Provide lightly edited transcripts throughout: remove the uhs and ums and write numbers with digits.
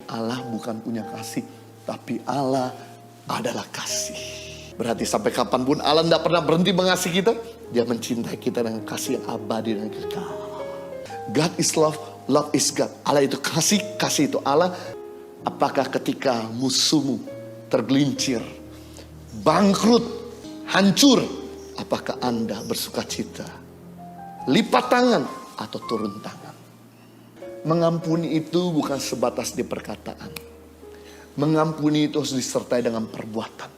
Allah bukan punya kasih, tapi Allah adalah kasih. Berarti sampai kapanpun Allah tidak pernah berhenti mengasihi kita. Dia mencintai kita dengan kasih yang abadi dan kekal. God is love, love is God. Allah itu kasih, kasih itu Allah. Apakah ketika musuhmu tergelincir, bangkrut, hancur, apakah Anda bersuka cita, lipat tangan, atau turun tangan? Mengampuni itu bukan sebatas di perkataan. Mengampuni itu harus disertai dengan perbuatan.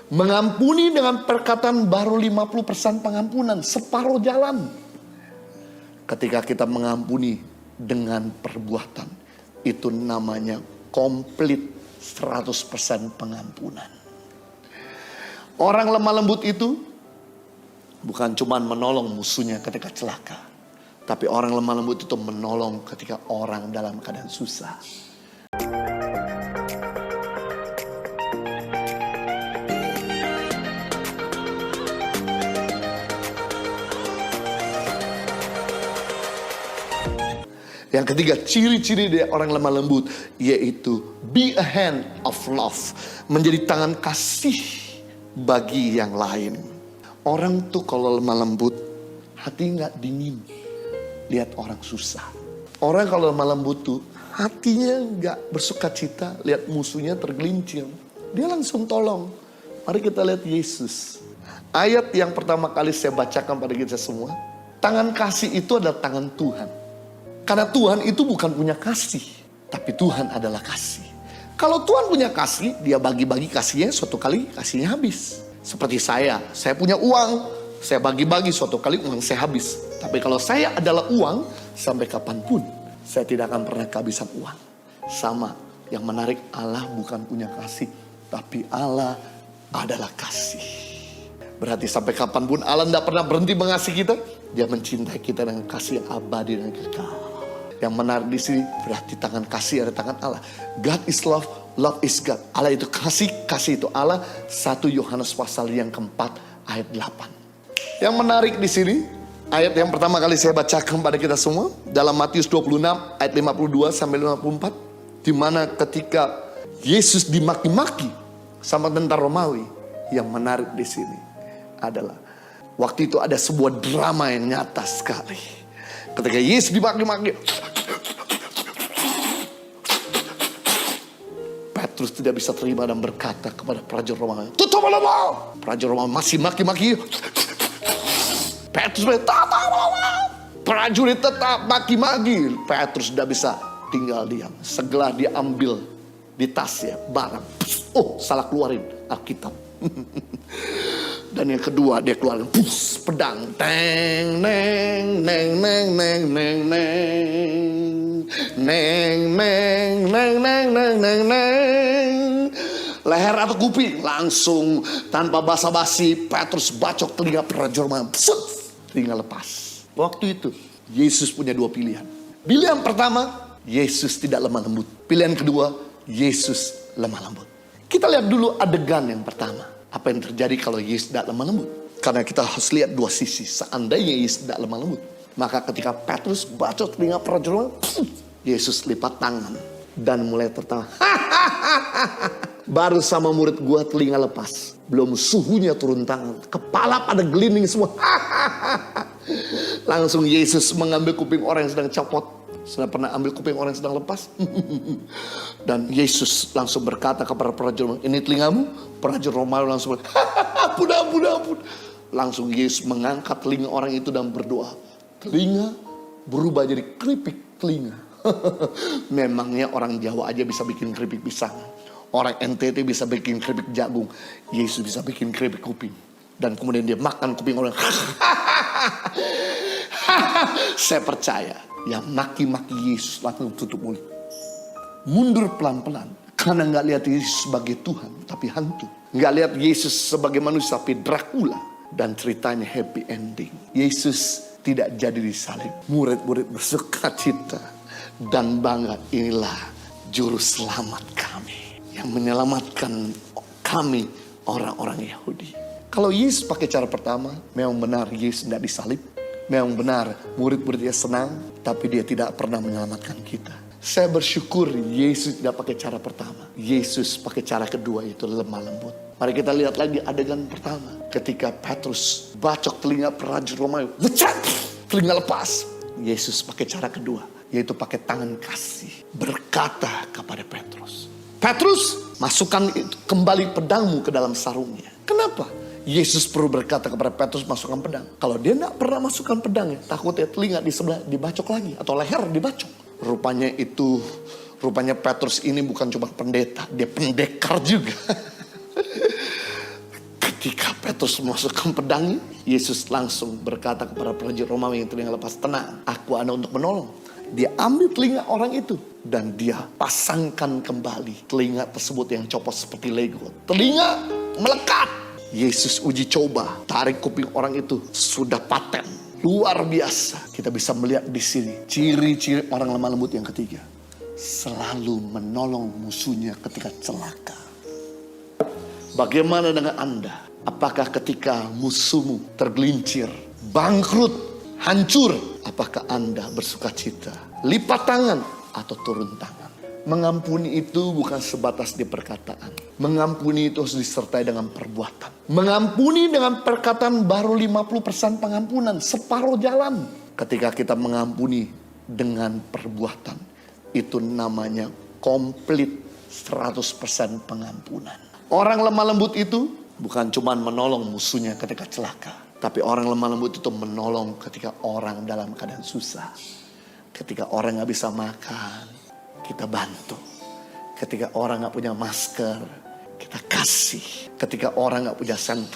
Mengampuni dengan perkataan baru 50% pengampunan, separuh jalan. Ketika kita mengampuni dengan perbuatan, itu namanya komplit 100% pengampunan. Orang lemah lembut itu bukan cuma menolong musuhnya ketika celaka, tapi orang lemah lembut itu menolong ketika orang dalam keadaan susah. Yang ketiga, ciri-ciri dari orang lemah lembut yaitu be a hand of love, menjadi tangan kasih bagi yang lain. Orang tuh kalau lemah lembut, hati nggak dingin lihat orang susah. Orang kalau lemah lembut tuh hatinya nggak bersuka cita lihat musuhnya tergelincir. Dia langsung tolong. Mari kita lihat Yesus. Ayat yang pertama kali saya bacakan pada kita semua, tangan kasih itu adalah tangan Tuhan. Karena Tuhan itu bukan punya kasih, tapi Tuhan adalah kasih. Kalau Tuhan punya kasih, dia bagi-bagi kasihnya, suatu kali kasihnya habis. Seperti saya punya uang, saya bagi-bagi, suatu kali uang saya habis. Tapi kalau saya adalah uang, sampai kapanpun saya tidak akan pernah kehabisan uang. Sama, yang menarik, Allah bukan punya kasih, tapi Allah adalah kasih. Berarti sampai kapanpun Allah tidak pernah berhenti mengasihi kita. Dia mencintai kita dengan kasih yang abadi dan kekal. Yang menarik di sini berarti tangan kasih ada tangan Allah. God is love, love is God. Allah itu kasih, kasih itu Allah. 1 Yohanes pasal yang keempat ayat 8. Yang menarik di sini ayat yang pertama kali saya bacakan pada kita semua dalam Matius 26 ayat 52 sampai 54, di mana ketika Yesus dimaki-maki sama tentara Romawi. Yang menarik di sini adalah waktu itu ada sebuah drama yang nyata sekali. Ketika Yesus dimaki-maki, Petrus tidak bisa terima dan berkata kepada prajurit Romawi, tutup mulutmu. Prajurit Romawi masih maki-maki. Petrus berkata, prajurit tetap maki-maki. Petrus tidak bisa tinggal diam. Segera dia ambil di tasnya barang. Oh, salah keluarin Alkitab. Dan yang kedua dia keluarin pedang. Teng neng neng neng neng neng neng neng neng neng neng neng neng neng. Leher atau kuping, langsung tanpa basa-basi Petrus bacok telinga prajurit. Telinga lepas. Waktu itu Yesus punya 2 pilihan. Pilihan pertama, Yesus tidak lemah lembut. Pilihan kedua, Yesus lemah lembut. Kita lihat dulu adegan yang pertama. Apa yang terjadi kalau Yesus tidak lemah lembut? Karena kita harus lihat 2 sisi. Seandainya Yesus tidak lemah lembut, maka ketika Petrus bacok telinga prajurit, Yesus lipat tangan dan mulai tertawa. Baru sama murid gua telinga lepas, belum suhunya turun tangan, kepala pada gelinding semua. Langsung Yesus mengambil kuping orang yang sedang copot. Sudah pernah ambil kuping orang yang sedang lepas? Dan Yesus langsung berkata kepada prajurit, ini telingamu? Prajurit Romawi langsung ampun. Langsung Yesus mengangkat telinga orang itu dan berdoa. Telinga berubah jadi keripik telinga. Memangnya orang Jawa aja bisa bikin keripik pisang. Orang NTT bisa bikin keripik jagung. Yesus bisa bikin keripik kuping. Dan kemudian dia makan kuping orang. Saya percaya yang maki-maki Yesus langsung tutup mulut. Mundur pelan-pelan. Karena gak lihat Yesus sebagai Tuhan, tapi hantu. Gak lihat Yesus sebagai manusia, tapi Dracula. Dan ceritanya happy ending. Yesus tidak jadi disalib. Murid-murid bersuka cita dan bangga. Inilah juru selamat kami, yang menyelamatkan kami orang-orang Yahudi. Kalau Yesus pakai cara pertama, memang benar Yesus tidak disalib. Memang benar murid-muridnya senang, tapi dia tidak pernah menyelamatkan kita. Saya bersyukur Yesus tidak pakai cara pertama. Yesus pakai cara kedua, itu lemah lembut. Mari kita lihat lagi adegan pertama. Ketika Petrus bacok telinga prajurit Romawi. Telinga lepas. Yesus pakai cara kedua, yaitu pakai tangan kasih. Berkata kepada Petrus, Petrus, masukkan kembali pedangmu ke dalam sarungnya. Kenapa Yesus perlu berkata kepada Petrus masukkan pedang? Kalau dia tidak pernah masukkan pedangnya, takutnya telinga di sebelah dibacok lagi, atau leher dibacok. Rupanya Petrus ini bukan cuma pendeta, dia pendekar juga. Ketika Petrus memasukkan pedangnya, Yesus langsung berkata kepada prajurit Romawi yang telinga lepas, tenang, aku ada untuk menolong. Dia ambil telinga orang itu dan dia pasangkan kembali telinga tersebut yang copot seperti Lego. Telinga melekat. Yesus uji coba, tarik kuping orang itu, sudah paten. Luar biasa. Kita bisa melihat di sini ciri-ciri orang lemah lembut yang ketiga. Selalu menolong musuhnya ketika celaka. Bagaimana dengan Anda? Apakah ketika musuhmu tergelincir, bangkrut, hancur, apakah Anda bersuka cita, lipat tangan, atau turun tangan? Mengampuni itu bukan sebatas di perkataan. Mengampuni itu harus disertai dengan perbuatan. Mengampuni dengan perkataan baru 50% pengampunan, separuh jalan. Ketika kita mengampuni dengan perbuatan, itu namanya komplit 100% pengampunan. Orang lemah lembut itu bukan cuma menolong musuhnya ketika celaka. Tapi orang lemah lembut itu menolong ketika orang dalam keadaan susah. Ketika orang gak bisa makan, kita bantu. Ketika orang gak punya masker, kita kasih. Ketika orang gak punya hand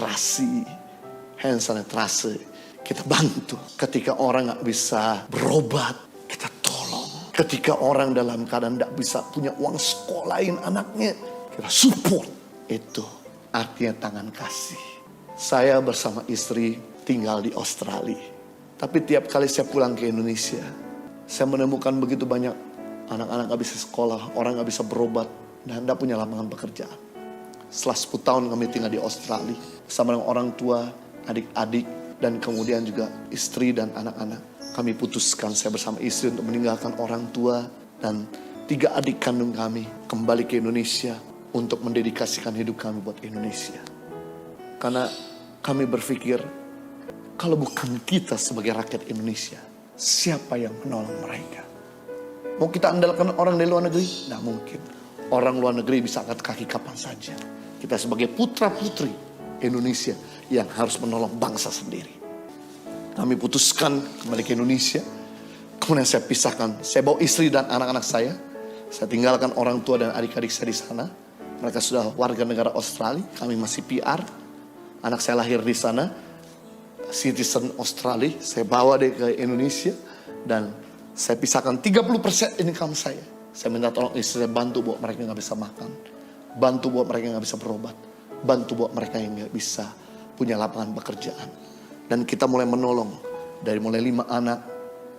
sanitizer, kita bantu. Ketika orang gak bisa berobat, kita tolong. Ketika orang dalam keadaan gak bisa punya uang sekolahin anaknya, kita support. Itu artinya tangan kasih. Saya bersama istri tinggal di Australia. Tapi tiap kali saya pulang ke Indonesia, saya menemukan begitu banyak anak-anak gak bisa sekolah, orang gak bisa berobat, dan gak punya lapangan pekerjaan. Setelah 10 tahun kami tinggal di Australia, bersama dengan orang tua, adik-adik, dan kemudian juga istri dan anak-anak. Kami putuskan, saya bersama istri, untuk meninggalkan orang tua dan 3 adik kandung kami kembali ke Indonesia untuk mendedikasikan hidup kami buat Indonesia. Karena kami berpikir, kalau bukan kita sebagai rakyat Indonesia, siapa yang menolong mereka? Mau kita andalkan orang dari luar negeri? Tidak mungkin. Orang luar negeri bisa angkat kaki kapan saja. Kita sebagai putra putri Indonesia yang harus menolong bangsa sendiri. Kami putuskan kembali ke Indonesia. Kemudian saya pisahkan. Saya bawa istri dan anak-anak saya. Saya tinggalkan orang tua dan adik-adik saya di sana. Mereka sudah warga negara Australia. Kami masih PR. Anak saya lahir di sana. Citizen Australia. Saya bawa dia ke Indonesia. Dan saya pisahkan 30% income saya. Saya minta tolong istri saya bantu buat mereka yang gak bisa makan. Bantu buat mereka yang gak bisa berobat. Bantu buat mereka yang gak bisa punya lapangan pekerjaan. Dan kita mulai menolong. Dari mulai 5 anak,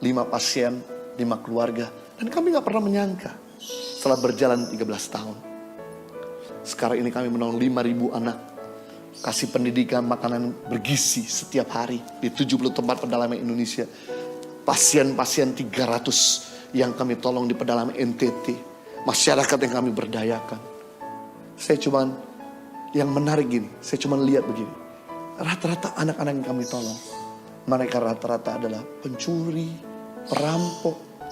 5 pasien, 5 keluarga. Dan kami gak pernah menyangka. Setelah berjalan 13 tahun. Sekarang ini kami menolong 5.000 anak. Kasih pendidikan, makanan bergizi setiap hari. Di 70 tempat pedalaman Indonesia. Pasien-pasien 300 yang kami tolong di pedalaman NTT. Masyarakat yang kami berdayakan. Saya cuman, yang menarik gini, saya cuman lihat begini. Rata-rata anak-anak yang kami tolong, mereka rata-rata adalah pencuri, perampok,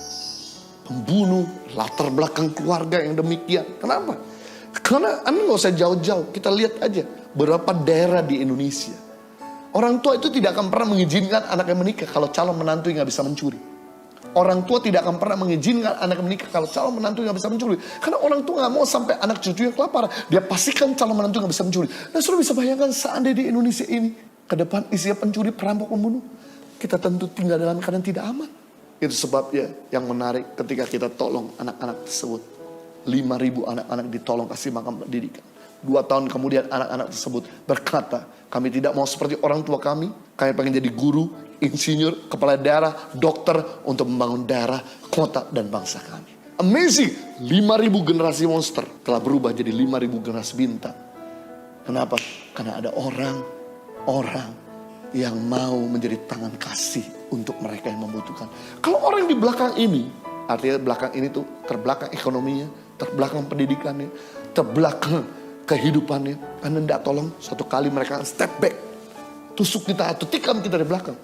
pembunuh, latar belakang keluarga yang demikian. Kenapa? Karena Anda gak usah jauh-jauh, kita lihat aja beberapa daerah di Indonesia. Orang tua itu tidak akan pernah mengizinkan anaknya menikah kalau calon menantu nggak bisa mencuri. Orang tua tidak akan pernah mengizinkan anaknya menikah kalau calon menantu nggak bisa mencuri. Karena orang tua nggak mau sampai anak cucunya kelaparan. Dia pastikan calon menantu nggak bisa mencuri. Dan sudah bisa bayangkan seandainya di Indonesia ini ke depan isinya pencuri, perampok, pembunuh, kita tentu tinggal dalam keadaan tidak aman. Itu sebabnya yang menarik ketika kita tolong anak-anak tersebut. 5.000 anak-anak ditolong kasih makan pendidikan. 2 tahun kemudian anak-anak tersebut berkata, kami tidak mau seperti orang tua kami. Kami pengen jadi guru, insinyur, kepala daerah, dokter untuk membangun daerah, kota, dan bangsa kami. Amazing, 5.000 generasi monster telah berubah jadi 5.000 generasi bintang. Kenapa? Karena ada orang yang mau menjadi tangan kasih untuk mereka yang membutuhkan. Kalau orang di belakang ini Artinya belakang ini tuh terbelakang ekonominya, terbelakang pendidikannya, terbelakang kehidupannya. Anda tidak tolong, suatu kali mereka step back, tusuk kita atau tikam kita dari belakang.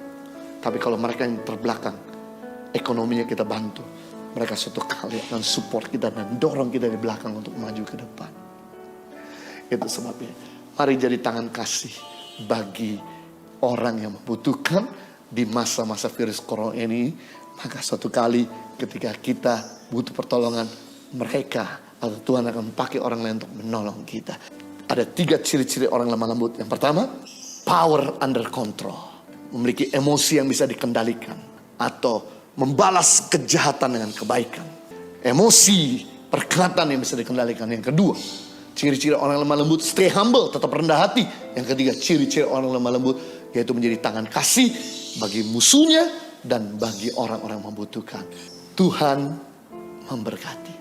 Tapi kalau mereka yang terbelakang, ekonominya kita bantu, mereka suatu kali akan support kita dan dorong kita dari belakang untuk maju ke depan. Itu sebabnya, mari jadi tangan kasih bagi orang yang membutuhkan di masa-masa virus corona ini. Maka suatu kali ketika kita butuh pertolongan, mereka atau Tuhan akan pakai orang lain untuk menolong kita. Ada 3 ciri-ciri orang lemah lembut. Yang pertama, power under control. Memiliki emosi yang bisa dikendalikan. Atau membalas kejahatan dengan kebaikan. Emosi, perkataan yang bisa dikendalikan. Yang kedua, ciri-ciri orang lemah lembut, stay humble, tetap rendah hati. Yang ketiga, ciri-ciri orang lemah lembut, yaitu menjadi tangan kasih bagi musuhnya dan bagi orang-orang yang membutuhkan. Tuhan memberkati.